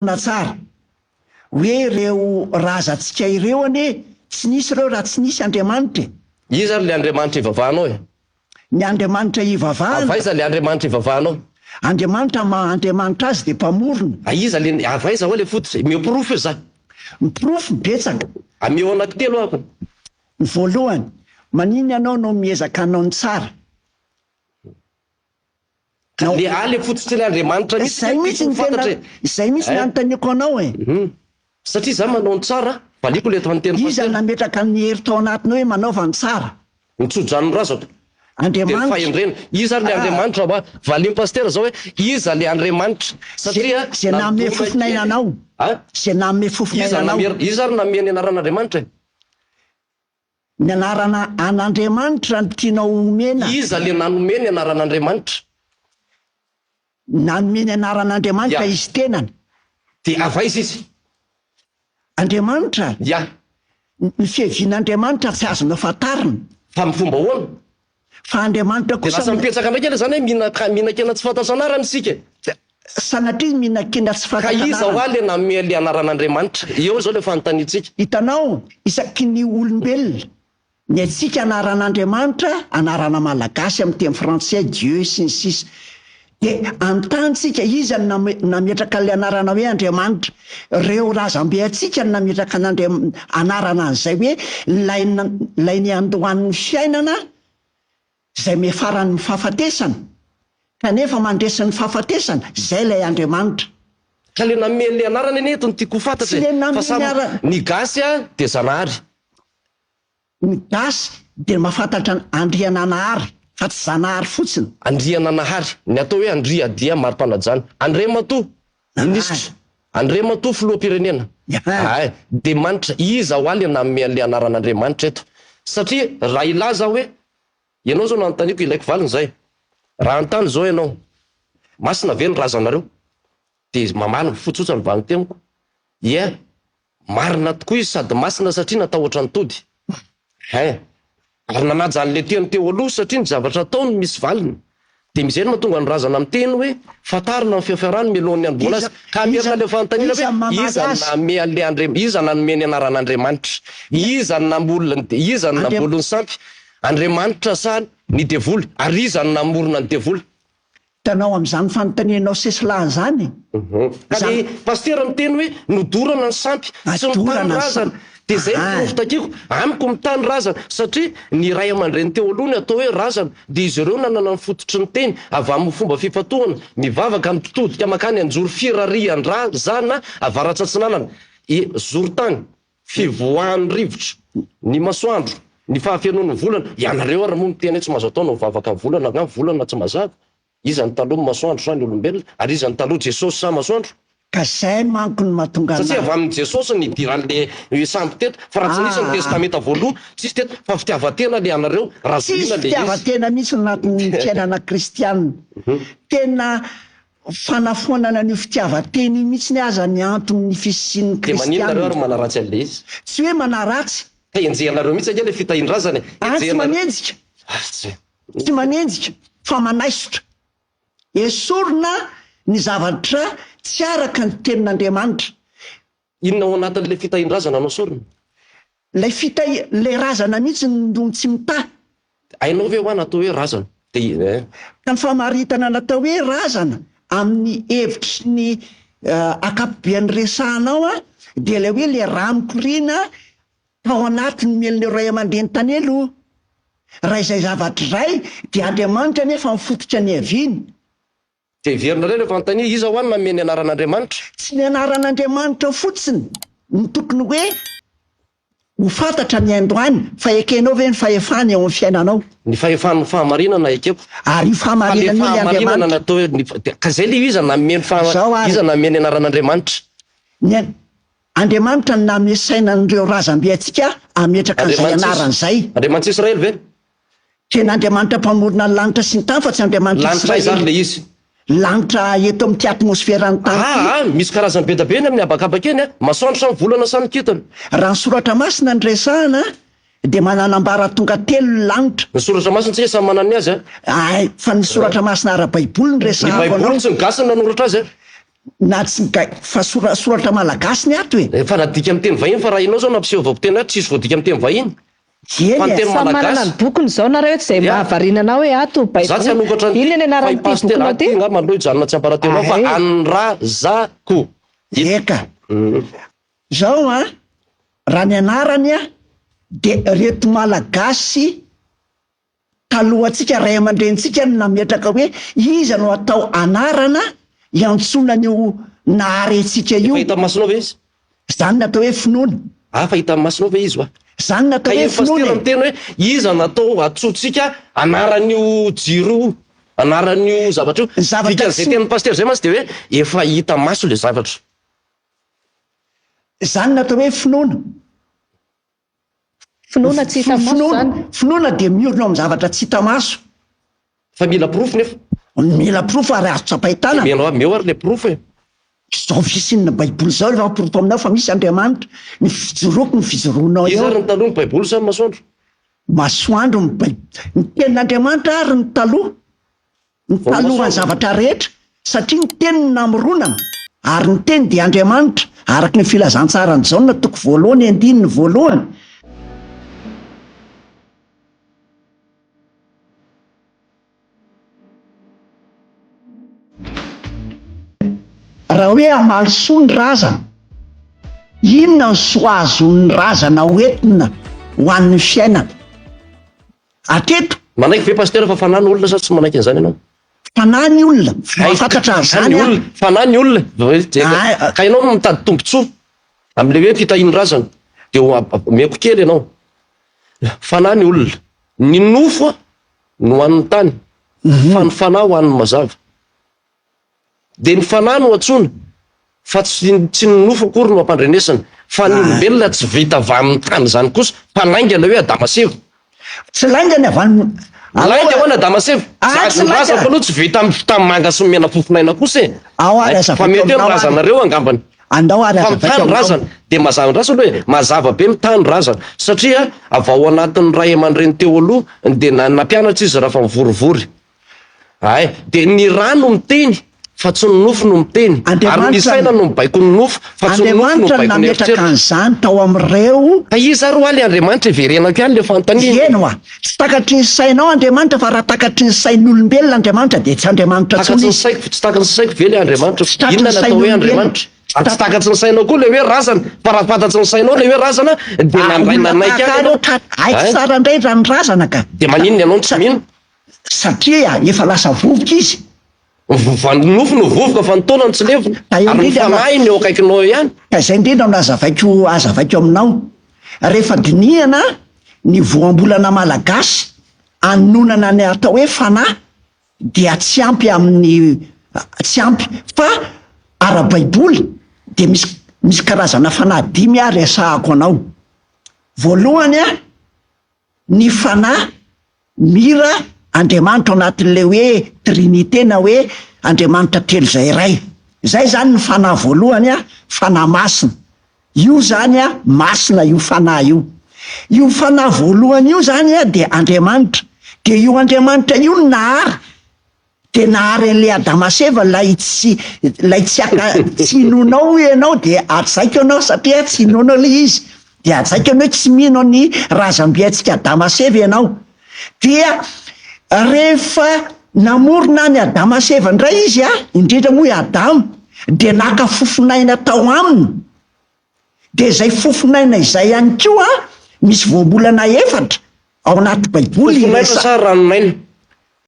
na tsara hoe ireo razantsika ireo ane tsy nisy ireo raha tsy nisy Andriamanitra. Iza ary le Andriamanitra ivavahanao e? Ny Andriamanitra ivavahana. Avaiza le Andriamanitra ivavahanao? Andriamanitra Andriamanitra azy de mpamorona. Iza le avaiza hoe le fototra miprofo io zany. Miprofo betsaka. Ameo anankitelo ako. Ny voalohany, manino ianao no miezaka hanao ny tsara. Le ale fototra le Andriamanitra Izay mihitsy ny tena, izay mihitsy ny anontaniako anao e. Satria za manao ny tsara, valiko le eto amin'ny teny Iza nametraka ny hery tao anatiny hoe manaova ny tsara. Nitsodrano razako. Andriamanitra. Fahendrena. Iza ary le Andriamanitra ba valim pasteur zao hoe iza le Andriamanitra. Satria zay nanome fofinainanao. Zay nanome fofinainanao. Iza ary nanome ny anaran'Andriamanitra. Ny anarana an'Andriamanitra no tianao omena. Iza le nanome ny anaran'Andriamanitra. Nanome ny anaran'Andriamanitra izy tenany. De avaiza izy? Andriamanitra. Ya. Ny fihevin'Andriamanitra tsy azonao fatarina. Fa amin'ny fomba ahoana? Fa Andriamanitra De lasa mipetsaka ndraiky zany hoe mihinan-kena tsy fantatro anarany isika. Sanatria mihinan-kena tsy Ka fantatro iza ho le nanome le anaran'Andriamanitra. Eo zao le fanontaniantsika. Hitanao, isaky ny olombelona, ny antsika anaran'Andriamanitra, anarana malagasy amin'ny teny frantsay Dieu sy ny sisa. De antantsika iza nametraka le anarana hoe Andriamanitra. Reo razambe atsika nametraka anarana an'izay hoe lainy andohan'ny fiainana zay mefaran'ny fahafatesana. Kanefa mandresy ny fahafatesana, zay lay Andriamanitra. Ka le nanome le anarana eny eto ny tiako fantatra. Ny gasy de Zanahary. Ny gasy de mahafantatra Andriananahary. Fa tsy Zanahary fotsiny. Andriananahary. Ny atao hoe Andriadia mari-panajana. Andriamatoa ministra. Andriamatoa filoham-pirenena. De manitra iza ho le nanome le anaran'Andriamanitra eto. Satria raha ilaza hoe ianao zao nanontaniako ilaiko valiny zay. Raha antany zao ianao, masina ve ny razanareo? De mamaly fotsotsa ny vanimtemiko. Ia, marina tokoa izy sady masina satria natahotra ny tody. Ary nanaja an'le teny teo aloha satria ny zavatra ataony misy valiny. De misy eny mahatonga ny razana amin'ny teny hoe fatarina ny fiafiarany melohan'ny androana azy. Ka merina le fanontaniana hoe iza nanome le iza nanome ny anaran'Andriamanitra. Iza nambolony sampy. Andriamanitra sa ny devoly, ary iza namorona ny devoly. Tanao amin'izany fanontanianao sesilahany zany. Ka ny pasteur miteny hoe nodorana ny sampy sy mitany razana. De zay nofotakiko amiko mitany razana satria ny ray aman-dreny teo aloha ny atao hoe razana. De izy ireo nanana ny fototry ny teny avy amin'ny fomba fifatohana mivavaka mitodika makany anjoro firarian-drazana avaratsatsinanana. Zorotany, fivoahan'ny rivotra, ny masoandro, ny fahafenoan'ny volana. Ianareo ary moa miteny tsy mahazo atao no mivavaka amin'ny volana, na volana tsy mazava. Iza ny taloha masoandro sa ny olombelona, ary iza ny taloha Jesosy sa masoandro. Ka zay manko ny mahatonga satria avy amin'ny Jesosy ny idiran'le samby teto, fa raha tsy nisy ny testamenta voaloha, tsisy teto fa fitiavatena le anareo, razina le izy. Fitiavatena mihitsy anatin'ny fiainana kristianina. Tena fanafonana ny fitiavateny mihitsy ny aza ny anton'ny fisian'ny kristianina. De maninona nareo ary manaratsy an'le izy? Tsy hoe manaratsy. Ka enjehanareo mihitsy ake le fitahin-drazana. Tsy manenjika. Tsy manenjika, fa manaisotra. Esorina ny zavatra tsy araka ny tenin'Andriamanitra. Inona ao anatin'le fitahin-drazana anao sorina? Le razana mihitsy no tsy mitahy. Ainao ve ho natao hoe razana? Ka ny famaritana natao hoe razana amin'ny hevitry ny akapobean'ny resahanao dia le hoe le raha mikoriana tao anatin'ny melon'ireo ray aman-dreny tany aloha. Raha izay zavatra iray dia Andriamanitra nefa mifototra ny haviany. De heverinareo le fanontania iza ho any nanome ny anaran'Andriamanitra? Tsy ny anaran'Andriamanitra fotsiny ny tokony hoe ho fantatra ny androany, fa ekenao ve ny fahefany ao amin'ny fiainanao? Ny fahefany fahamarinana ekeko. Ary fahamarinana ny Andriamanitra. Ka zay le iza nanome ny anaran'Andriamanitra. Ny Andriamanitra no nanome sainan'ireo razambe antsika ametraka an'izay anaran'izay. Andriamanitra Israely ve? Ten'Andriamanitra mpamorona ny lanitra sy ny tany fa tsy Andriamanitra Israely. Lanitra izany le izy. Lanitra eto amin'ity atmosferan'ny tany. Misy karazany be da be amin'ny habakabaka eny, masoandro sa ny volana sa ny kintana. Raha ny soratra masina ny resahana de mananambara tonga telo lanitra. Ny soratra masina tsy samy manana ny azy. Fa ny soratra masina ara-baiboly ny resahana. Ny baiboly tsy ny gasy nanoratra azy. na tsy fa soratra malagasy ny ato e. Fa nadika amin'ny teny vahiny fa raha ianao zao nampiseho vaoviteny ato tsisy voadika amin'ny teny vahiny. Fa ny teny Samy manana ny bokony zao nareo tsy izay mahavariana hoe ato za tsy hanokatra Iny ny anaran'ny pasteur bokonao ty? nga mandro hijanona tsy amparatelo fa Anrazako. Eka. Zao raha ny anarany de reto malagasy talohantsika ray aman-drenitsika no nametraka hoe iza no atao anarana iantsona an'io naharentsika io. Fahita masonao ve izy? Zany natao hoe finoana. Fahita masonao ve izy wa? Zany natao hoe finoana. Miteny hoe iza natao atsotsika anaran'io jiro, anaran'io zavatra io. Zavatra zay teny pasteur zay mas de hoe efa hita maso le zavatra. Zany natao hoe finoana. Finoana tsy hita maso zany. Finoana de miorina amin'ny zavatra tsy hita maso. Fa mila proof nefa. Mila proof ary azo tsapaitana. Meo ary le proof e. Zao fisinina baiboly zao efa proof aminao fa misy Andriamanitra. Ny fijoroako ny fijoroanao eo. Izy ary ny taloha ny baiboly sa masoandro? Masoandro ny tenin'Andriamanitra ary ny taloha. Ny talohan'ny zavatra rehetra satria ny teny namoronana ary ny teny dia Andriamanitra araka ny filazantsarany Jaona toko voalohany andininy voalohany. Raha hoe amalisoa ny razana, inona ny soa azon'ny razana hoentina ho an'ny fiainana? Ateto manaiky ve pasteur fa fanahy ny olona sa tsy manaiky an'izany ianao? Fanahy ny olona, mahafantatra an'izany fanahy ny olona ka ianao no mitady tombontsoa am'le hoe fitahian'ny razana de meko kely ianao. Fanahy ny olona, ny nofo no an'ny tany, fa ny fanahy ho an'ny mazava. De ny fanahy no atsona fa tsy ny nofo akory no ampandrenesana, fa ny olombelona tsy vita avy amin'ny tany zany kosa fa laingana hoe Adamaseva. Tsy laingana avy lainga hoana Adamaseva. Tsy razana aloha tsy vita amin'ny fitamanga sy mena fofonaina kosa e. Fa mety hoe razanareo angambany. Andao ary fa mitany razana de mazava razana hoe mazava be mitany razana satria avy ao anatin'ny ray aman-dreny teo aloha de nampianatra izy raha fa mivorivory. De ny rano miteny fa tsy ny nofo no miteny ary ny saina no mibaiko ny nofo fa tsy ny nofo no mibaiko ny eritreritana an'izany tao amin'ireo. Ka izy ary hoaly Andriamanitra everenako ihany le fanontaniana. Eny oa, tsy takatry ny sainao Andriamanitra fa raha takatry ny sain'olombelona Andriamanitra de tsy Andriamanitra tsony. Tsy takatry ny saiko ve le Andriamanitra? Inona natao hoe Andriamanitra? Tsy takatry ny sainao koa le hoe razana, fa raha fantatry ny sainao le hoe razana de nandray nanaiky aiko tsara indray raha ny razana ka. De maninona ianao tsy mino? Satria efa lasa vovoka izy. Nofo no vovoka fa ny taonany tsy levona ary ny fanahy ny eo akaikinao ihany. Ka izay indrindra no azavaiko aminao. Rehefa dinihana ny voambolana malagasy anonana ny atao hoe fanahy dia tsy ampy amin'ny tsy ampy fa ara-baiboly de misy karazana fanahy 5 ary resahako anao. Voalohany ny fanahy mira Andriamanitra anatin'le hoe trinité na hoe Andriamanitra telo zay iray. Zay zany ny fanahy voalohany fanahy masina. Io zany masina io fanahy io. Io fanahy voalohany io zany de Andriamanitra. De io Andriamanitra io nahary. De nahary an'le Adamaseva lay tsy inonao ianao de atsaiko ianao satria tsy inonao le izy. De atsaiko ianao tsy mino ny razam-biaitsika Adamaseva ianao. Dia rehefa namorona ny Adamaseva indray izy indrindra moa i Adamo de naka fofonaina tao aminy. De zay fofonaina izay ihany koa misy voambolana 4 ao anaty baiboly. Fofonaina sa ranomaina?